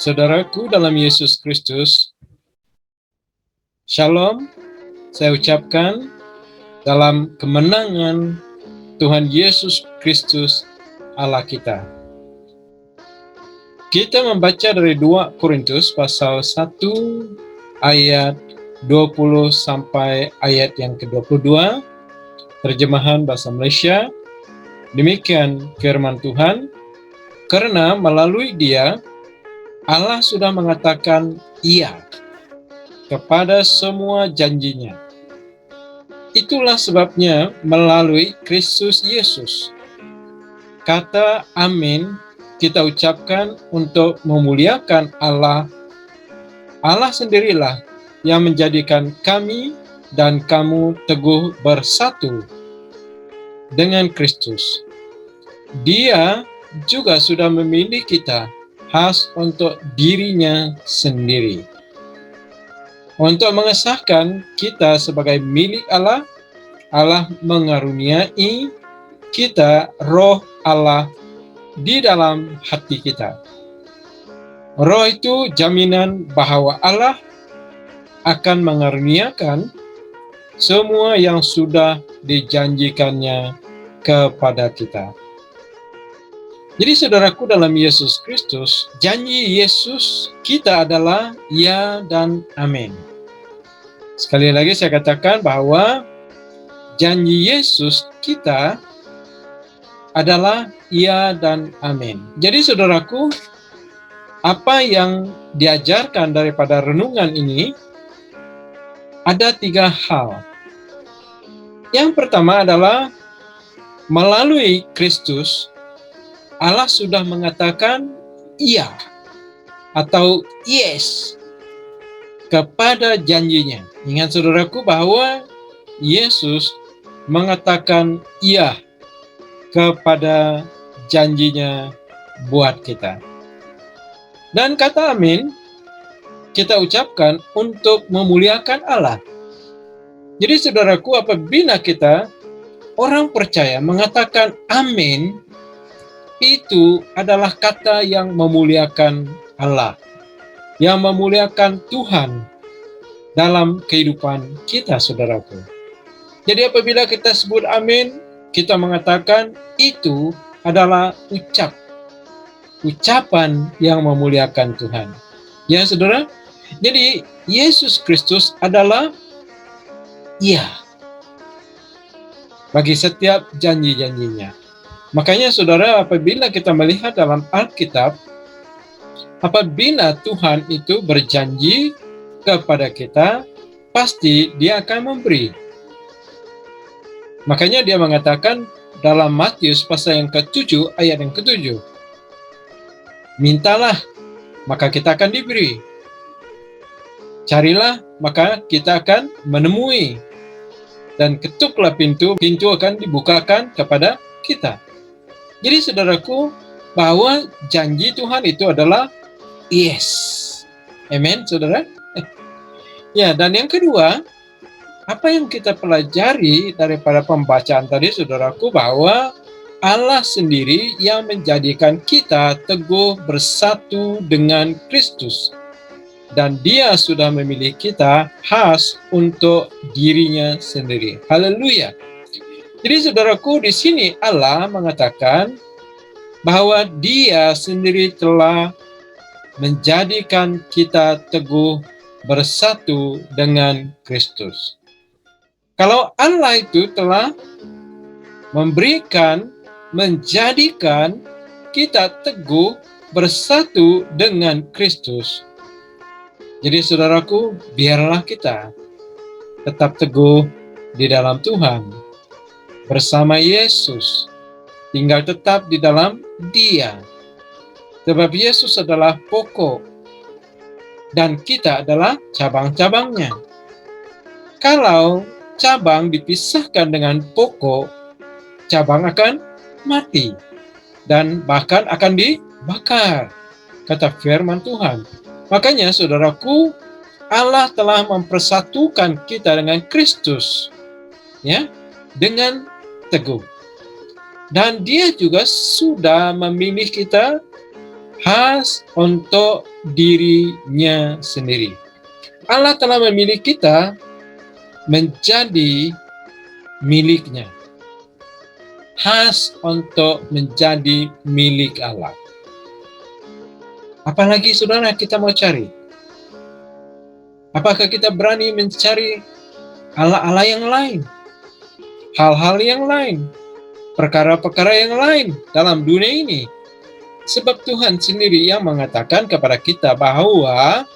Saudaraku dalam Yesus Kristus, Shalom, saya ucapkan dalam kemenangan Tuhan Yesus Kristus Allah kita. Kita membaca dari 2 Korintus pasal 1 ayat 20 sampai ayat yang ke-22, terjemahan bahasa Malaysia. Demikian firman Tuhan, karena melalui Dia Allah sudah mengatakan iya kepada semua janjinya. Itulah sebabnya melalui Kristus Yesus, kata amin kita ucapkan untuk memuliakan Allah. Allah sendirilah yang menjadikan kami dan kamu teguh bersatu dengan Kristus. Dia juga sudah memilih kita khas untuk dirinya sendiri, untuk mengesahkan kita sebagai milik Allah. Allah mengaruniai kita roh Allah di dalam hati kita. Roh itu jaminan bahwa Allah akan mengaruniakan semua yang sudah dijanjikannya kepada kita. Jadi saudaraku dalam Yesus Kristus, janji Yesus kita adalah ya dan amin. Sekali lagi saya katakan bahwa janji Yesus kita adalah ya dan amin. Jadi saudaraku, apa yang diajarkan daripada renungan ini ada 3 hal. Yang pertama adalah melalui Kristus Allah sudah mengatakan iya atau yes kepada janjinya. Ingat saudaraku bahwa Yesus mengatakan iya kepada janjinya buat kita. Dan kata amin kita ucapkan untuk memuliakan Allah. Jadi saudaraku, apabila kita orang percaya mengatakan amin, itu adalah kata yang memuliakan Allah, yang memuliakan Tuhan dalam kehidupan kita, saudaraku. Jadi apabila kita sebut amin, kita mengatakan itu adalah ucapan yang memuliakan Tuhan. Ya saudara, jadi Yesus Kristus adalah iya bagi setiap janji-janjinya. Makanya saudara, apabila kita melihat dalam Alkitab, apabila Tuhan itu berjanji kepada kita, pasti Dia akan memberi. Makanya Dia mengatakan dalam Matius pasal yang ke-7 ayat yang ke-7, mintalah maka kita akan diberi, carilah maka kita akan menemui, dan ketuklah pintu akan dibukakan kepada kita. Jadi saudaraku, bahwa janji Tuhan itu adalah yes. Amen, saudara? Ya, dan yang kedua, apa yang kita pelajari daripada pembacaan tadi, saudaraku, bahwa Allah sendiri yang menjadikan kita teguh bersatu dengan Kristus. Dan Dia sudah memilih kita khas untuk dirinya sendiri. Haleluya. Jadi saudaraku, di sini Allah mengatakan bahwa Dia sendiri telah menjadikan kita teguh bersatu dengan Kristus. Kalau Allah itu telah menjadikan kita teguh bersatu dengan Kristus, jadi saudaraku, biarlah kita tetap teguh di dalam Tuhan, bersama Yesus, tinggal tetap di dalam Dia. Sebab Yesus adalah pokok dan kita adalah cabang-cabangnya. Kalau cabang dipisahkan dengan pokok, cabang akan mati dan bahkan akan dibakar, kata firman Tuhan. Makanya saudaraku, Allah telah mempersatukan kita dengan Kristus, ya, dengan teguh. Dan Dia juga sudah memilih kita khas untuk dirinya sendiri. Allah telah memilih kita menjadi miliknya, khas untuk menjadi milik Allah. Apalagi saudara kita mau cari? Apakah kita berani mencari Allah-Allah yang lain? Hal-hal yang lain? Perkara-perkara yang lain dalam dunia ini? Sebab Tuhan sendiri yang mengatakan kepada kita bahwa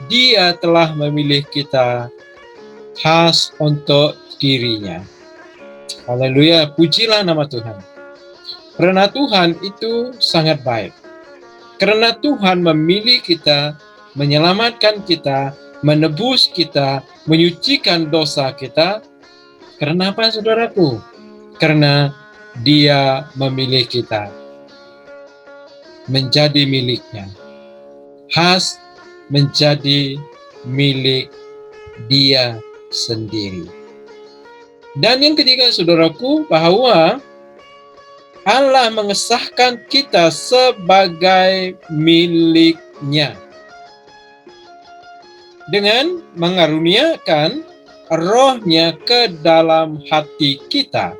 Dia telah memilih kita khas untuk dirinya. Haleluya, pujilah nama Tuhan. Karena Tuhan itu sangat baik. Karena Tuhan memilih kita, menyelamatkan kita, menebus kita, menyucikan dosa kita. Karena apa, saudaraku? Karena Dia memilih kita menjadi miliknya, khas menjadi milik Dia sendiri. Dan yang ketiga, saudaraku, bahwa Allah mengesahkan kita sebagai miliknya dengan mengaruniakan Roh-Nya ke dalam hati kita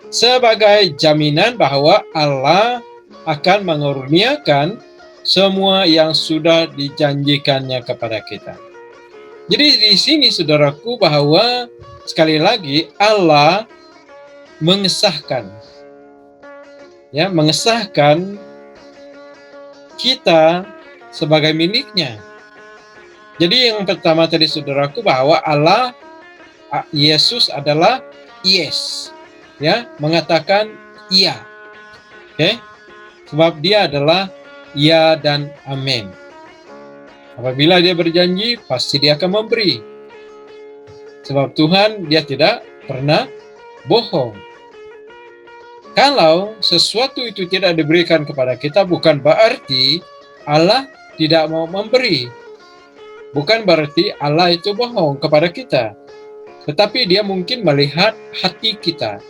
sebagai jaminan bahwa Allah akan mengaruniakan semua yang sudah dijanjikannya kepada kita. Jadi di sini saudaraku bahwa sekali lagi Allah mengesahkan kita sebagai miliknya. Jadi yang pertama tadi saudaraku bahwa Allah Yesus adalah yes, mengatakan iya. Oke? Sebab Dia adalah ya dan amin. Apabila Dia berjanji, pasti Dia akan memberi. Sebab Tuhan, Dia tidak pernah bohong. Kalau sesuatu itu tidak diberikan kepada kita, bukan berarti Allah tidak mau memberi. Bukan berarti Allah itu bohong kepada kita. Tetapi Dia mungkin melihat hati kita,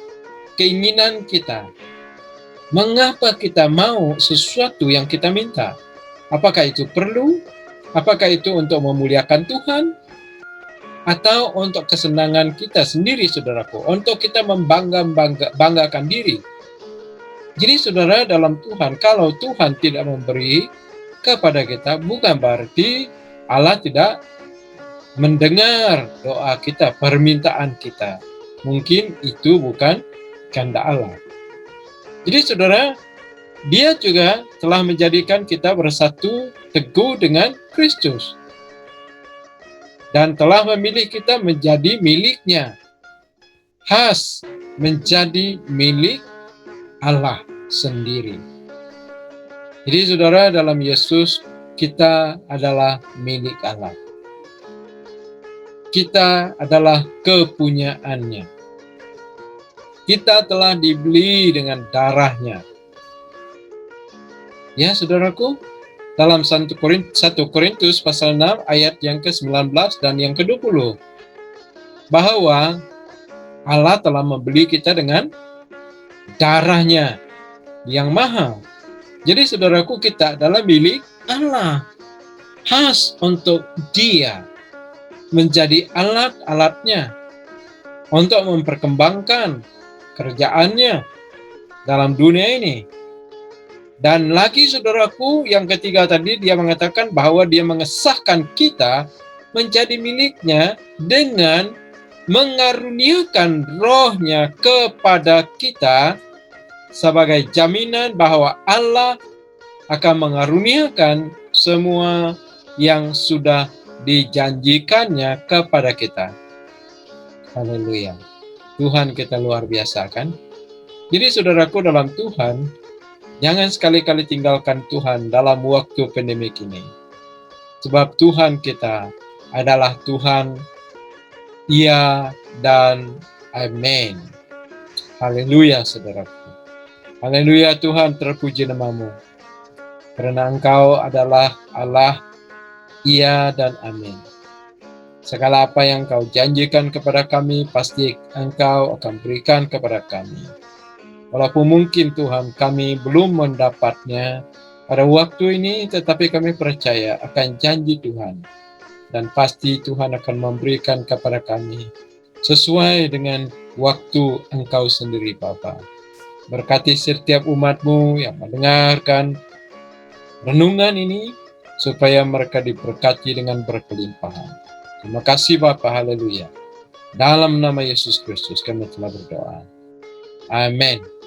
keinginan kita. Mengapa kita mau sesuatu yang kita minta? Apakah itu perlu? Apakah itu untuk memuliakan Tuhan? Atau untuk kesenangan kita sendiri, saudaraku? Untuk kita membanggakan diri? Jadi saudara, dalam Tuhan, kalau Tuhan tidak memberi kepada kita, bukan berarti Allah tidak mendengar doa kita, permintaan kita. Mungkin itu bukan kehendak Allah. Jadi saudara, Dia juga telah menjadikan kita bersatu teguh dengan Kristus. Dan telah memilih kita menjadi miliknya. Khas menjadi milik Allah sendiri. Jadi saudara, dalam Yesus kita adalah milik Allah. Kita adalah kepunyaannya. Kita telah dibeli dengan darah-Nya. Ya, saudaraku, dalam 1 Korintus pasal 6 ayat yang ke-19 dan yang ke-20, bahwa Allah telah membeli kita dengan darah-Nya yang mahal. Jadi saudaraku, kita adalah milik Allah, khas untuk Dia, menjadi alat-alatnya untuk memperkembangkan kerjaannya dalam dunia ini. Dan lagi saudaraku, yang ketiga tadi Dia mengatakan bahwa Dia mengesahkan kita menjadi miliknya dengan mengaruniakan Roh-Nya kepada kita sebagai jaminan bahwa Allah akan mengaruniakan semua yang sudah dijanjikannya kepada kita. Haleluya. Tuhan kita luar biasa, kan? Jadi saudaraku, dalam Tuhan, jangan sekali-kali tinggalkan Tuhan dalam waktu pandemik ini. Sebab Tuhan kita adalah Tuhan iya dan amin. Haleluya, saudaraku. Haleluya, Tuhan, terpuji nama-Mu. Karena Engkau adalah Allah iya dan amin. Segala apa yang Kau janjikan kepada kami, pasti Engkau akan berikan kepada kami. Walaupun mungkin Tuhan kami belum mendapatnya pada waktu ini, tetapi kami percaya akan janji Tuhan. Dan pasti Tuhan akan memberikan kepada kami sesuai dengan waktu Engkau sendiri Bapa. Berkati setiap umat-Mu yang mendengarkan renungan ini, supaya mereka diberkati dengan berkelimpahan. Terima kasih Bapa, haleluya. Dalam nama Yesus Kristus kami telah berdoa. Amin.